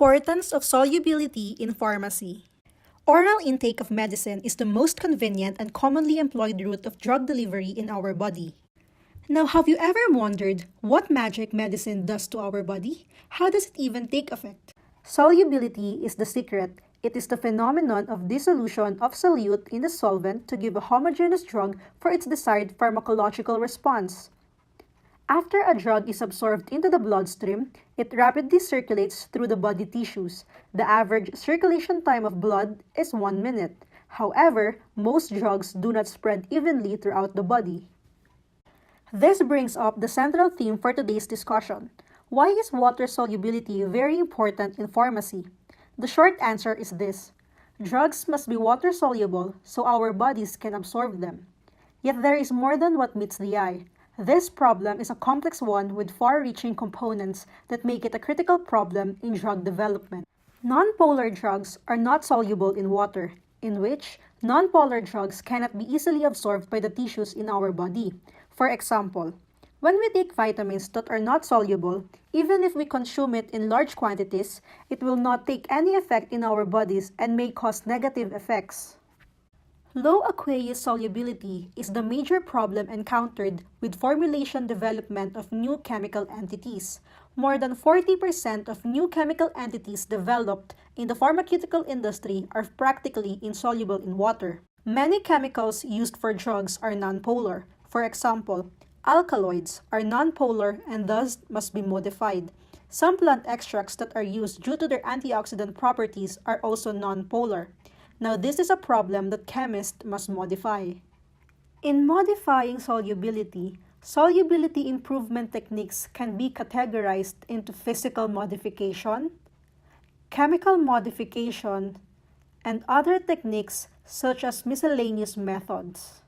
Importance of solubility in pharmacy. Oral intake of medicine is the most convenient and commonly employed route of drug delivery in our body. Now, have you ever wondered what magic medicine does to our body? How does it even take effect? Solubility is the secret. It is the phenomenon of dissolution of solute in the solvent to give a homogeneous drug for its desired pharmacological response. After a drug is absorbed into the bloodstream, it rapidly circulates through the body tissues. The average circulation time of blood is 1 minute. However, most drugs do not spread evenly throughout the body. This brings up the central theme for today's discussion. Why is water solubility very important in pharmacy? The short answer is this. Drugs must be water soluble so our bodies can absorb them. Yet there is more than what meets the eye. This problem is a complex one with far-reaching components that make it a critical problem in drug development. Non-polar drugs are not soluble in water, in which non-polar drugs cannot be easily absorbed by the tissues in our body. For example, when we take vitamins that are not soluble, even if we consume it in large quantities, it will not take any effect in our bodies and may cause negative effects. Low aqueous solubility is the major problem encountered with formulation development of new chemical entities. More than 40% of new chemical entities developed in the pharmaceutical industry are practically insoluble in water. Many chemicals used for drugs are nonpolar. For example, alkaloids are nonpolar and thus must be modified. Some plant extracts that are used due to their antioxidant properties are also nonpolar. Now, this is a problem that chemists must modify. In modifying solubility improvement techniques can be categorized into physical modification, chemical modification, and other techniques such as miscellaneous methods.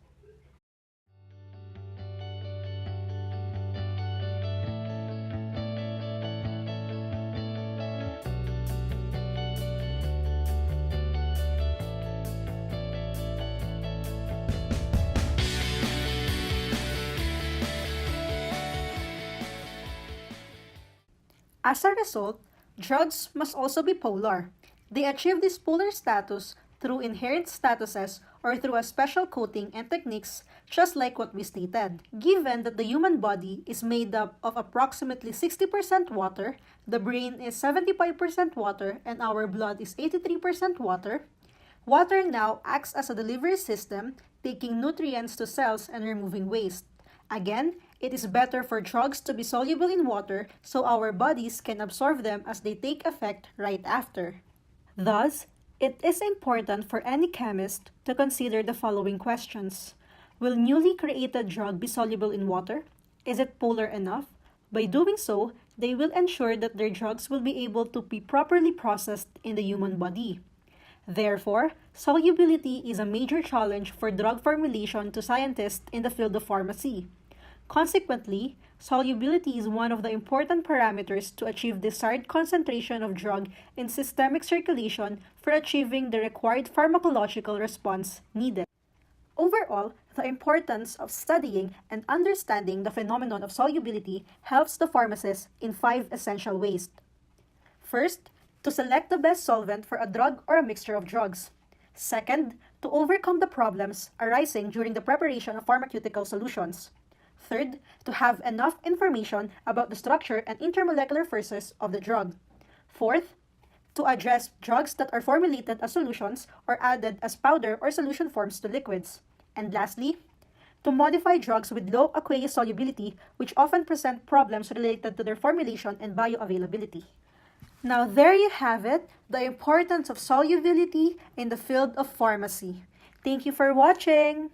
As a result, drugs must also be polar. They achieve this polar status through inherent statuses or through a special coating and techniques, just like what we stated. Given that the human body is made up of approximately 60% water, the brain is 75% water, and our blood is 83% water, water now acts as a delivery system, taking nutrients to cells and removing waste. Again, it is better for drugs to be soluble in water so our bodies can absorb them as they take effect right after. Thus, it is important for any chemist to consider the following questions. Will newly created drug be soluble in water? Is it polar enough? By doing so, they will ensure that their drugs will be able to be properly processed in the human body. Therefore, solubility is a major challenge for drug formulation to scientists in the field of pharmacy. Consequently, solubility is one of the important parameters to achieve desired concentration of drug in systemic circulation for achieving the required pharmacological response needed. Overall, the importance of studying and understanding the phenomenon of solubility helps the pharmacist in 5 essential ways. First, to select the best solvent for a drug or a mixture of drugs. Second, to overcome the problems arising during the preparation of pharmaceutical solutions. Third, to have enough information about the structure and intermolecular forces of the drug. Fourth, to address drugs that are formulated as solutions or added as powder or solution forms to liquids. And lastly, to modify drugs with low aqueous solubility, which often present problems related to their formulation and bioavailability. Now there you have it, the importance of solubility in the field of pharmacy. Thank you for watching!